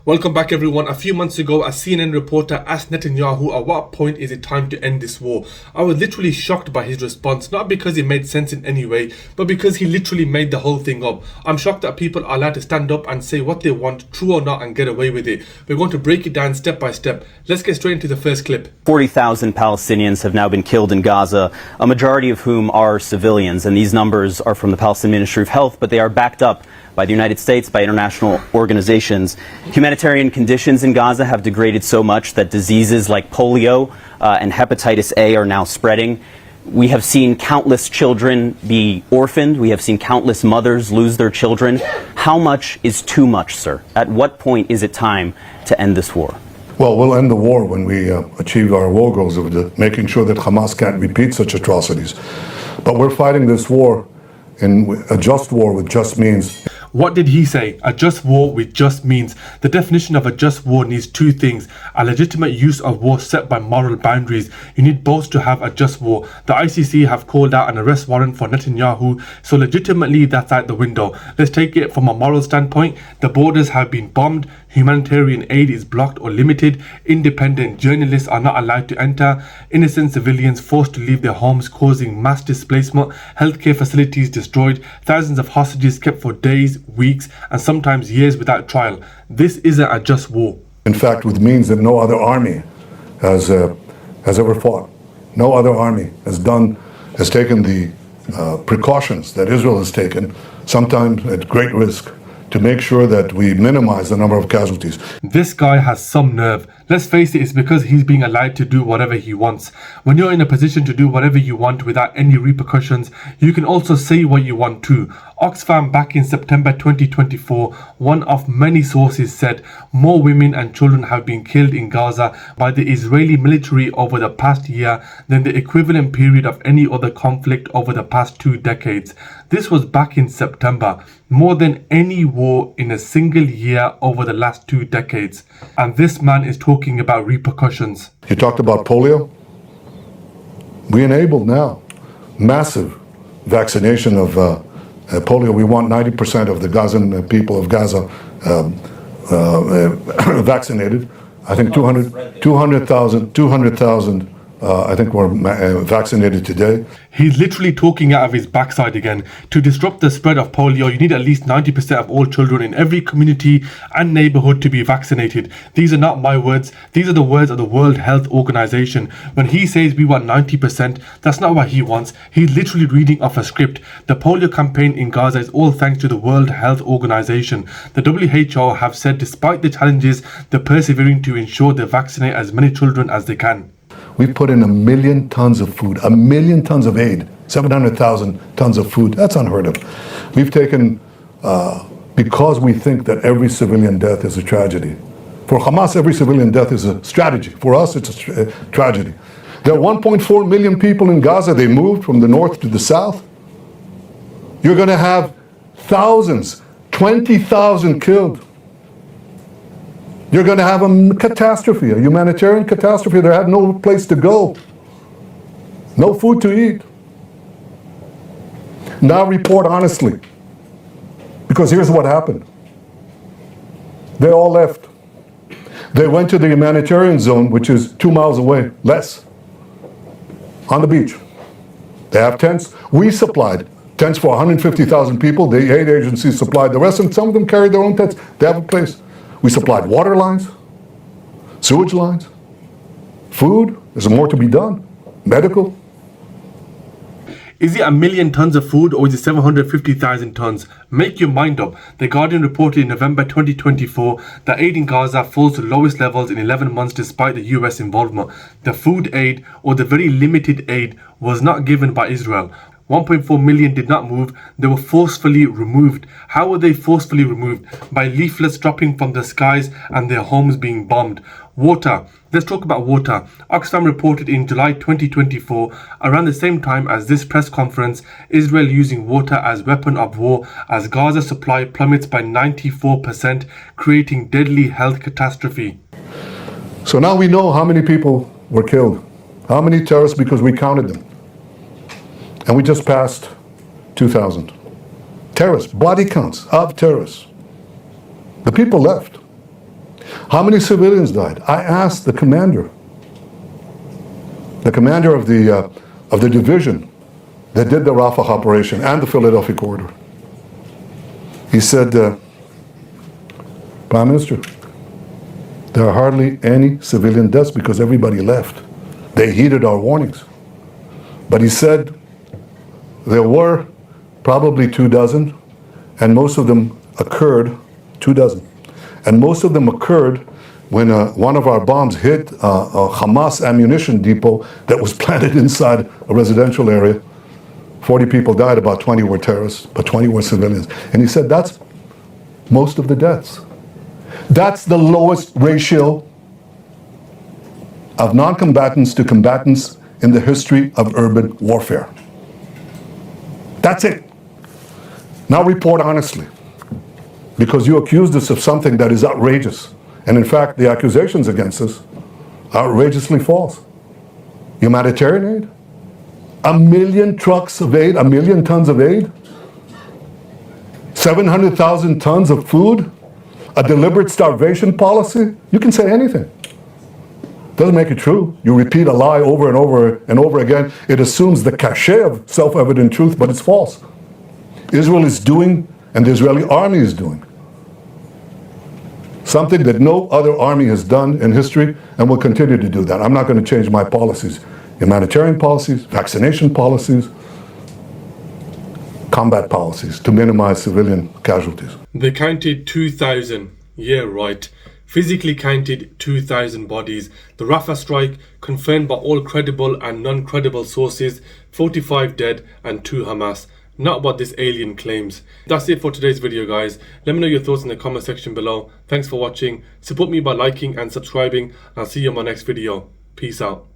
Welcome back, everyone. A few months ago, a CNN reporter asked Netanyahu at what point is it time to end this war. I was literally shocked by his response, not because it made sense in any way, but because he literally made the whole thing up. I'm shocked that people are allowed to stand up and say what they want, true or not, and get away with it. We're going to break it down step by step. Let's get straight into the first clip. 40,000 Palestinians have now been killed in Gaza, a majority of whom are civilians, and these numbers are from the Palestinian Ministry of Health, but they are backed up by the United States, by international organizations. Humanitarian conditions in Gaza have degraded so much that diseases like polio and hepatitis A are now spreading. We have seen countless children be orphaned. We have seen countless mothers lose their children. How much is too much, sir? At what point is it time to end this war? Well, we'll end the war when we achieve our war goals of making sure that Hamas can't repeat such atrocities. But we're fighting this war in a just war with just means. What did he say? A just war with just means. The definition of a just war needs two things: a legitimate use of war set by moral boundaries. You need both to have a just war. The ICC have called out an arrest warrant for Netanyahu, so legitimately that's out the window. Let's take it from a moral standpoint. The borders have been bombed, humanitarian aid is blocked or limited, independent journalists are not allowed to enter, innocent civilians forced to leave their homes, causing mass displacement, healthcare facilities destroyed, thousands of hostages kept for days, weeks, and sometimes years without trial. This isn't a just war. In fact, with means that no other army has ever fought. No other army has taken the precautions that Israel has taken, sometimes at great risk, to make sure that we minimize the number of casualties. This guy has some nerve. Let's face it, it's because he's being allowed to do whatever he wants. When you're in a position to do whatever you want without any repercussions, you can also say what you want too. Oxfam back in September 2024, one of many sources said more women and children have been killed in Gaza by the Israeli military over the past year than the equivalent period of any other conflict over the past 2 decades. This was back in September, more than any war in a single year over the last 2 decades. And this man is talking about repercussions. You talked about polio. We enabled now massive vaccination of polio. We want 90% of the Gazan people of Gaza vaccinated. I think 200,000 I think were vaccinated today. He's literally talking out of his backside again. To disrupt the spread of polio, you need at least 90% of all children in every community and neighborhood to be vaccinated. These are not my words. These are the words of the World Health Organization. When he says we want 90%, that's not what he wants. He's literally reading off a script. The polio campaign in Gaza is all thanks to the World Health Organization. The WHO have said despite the challenges, they're persevering to ensure they vaccinate as many children as they can. We've put in 1 million tons of food, 1 million tons of aid, 700,000 tons of food. That's unheard of. We've taken, because we think that every civilian death is a tragedy. For Hamas, every civilian death is a strategy. For us, it's a tragedy. There are 1.4 million people in Gaza. They moved from the north to the south. You're going to have thousands, 20,000 killed. You're going to have a catastrophe, a humanitarian catastrophe. They have no place to go, no food to eat. Now report honestly, because here's what happened. They all left. They went to the humanitarian zone, which is 2 miles away, less, on the beach. They have tents. We supplied tents for 150,000 people. The aid agencies supplied the rest, and some of them carried their own tents. They have a place. We supplied water lines, sewage lines, food. There's more to be done. Medical. Is it 1 million tons of food or is it 750,000 tons? Make your mind up. The Guardian reported in November 2024 that aid in Gaza falls to lowest levels in 11 months despite the US involvement. The food aid, or the very limited aid, was not given by Israel. 1.4 million did not move. They were forcefully removed. How were they forcefully removed? By leaflets dropping from the skies and their homes being bombed. Water. Let's talk about water. Oxfam reported in July 2024, around the same time as this press conference, Israel using water as weapon of war as Gaza supply plummets by 94%, creating deadly health catastrophe. So now we know how many people were killed. How many terrorists, because we counted them. And we just passed 2,000. Terrorists, body counts of terrorists. The people left. How many civilians died? I asked the commander of the division that did the Rafah operation and the Philadelphia corridor. He said, Prime Minister, there are hardly any civilian deaths because everybody left. They heeded our warnings. But he said there were probably 24, and most of them occurred, 24, and most of them occurred when one of our bombs hit a Hamas ammunition depot that was planted inside a residential area. 40 people died, about 20 were terrorists, but 20 were civilians. And he said that's most of the deaths. That's the lowest ratio of non-combatants to combatants in the history of urban warfare. That's it. Now report honestly, because you accused us of something that is outrageous. And in fact, the accusations against us are outrageously false. Humanitarian aid? 1 million trucks of aid, 1 million tons of aid? 700,000 tons of food? A deliberate starvation policy? You can say anything. Doesn't make it true. You repeat a lie over and over and over again. It assumes the cachet of self-evident truth, but it's false. Israel is doing, and the Israeli army is doing, something that no other army has done in history and will continue to do that. I'm not going to change my policies. Humanitarian policies, vaccination policies, combat policies to minimize civilian casualties. They counted 2,000. Yeah, right. Physically counted 2,000 bodies. The Rafah strike confirmed by all credible and non-credible sources. 45 dead and 2 Hamas. Not what this alien claims. That's it for today's video, guys. Let me know your thoughts in the comment section below. Thanks for watching. Support me by liking and subscribing. I'll see you in my next video. Peace out.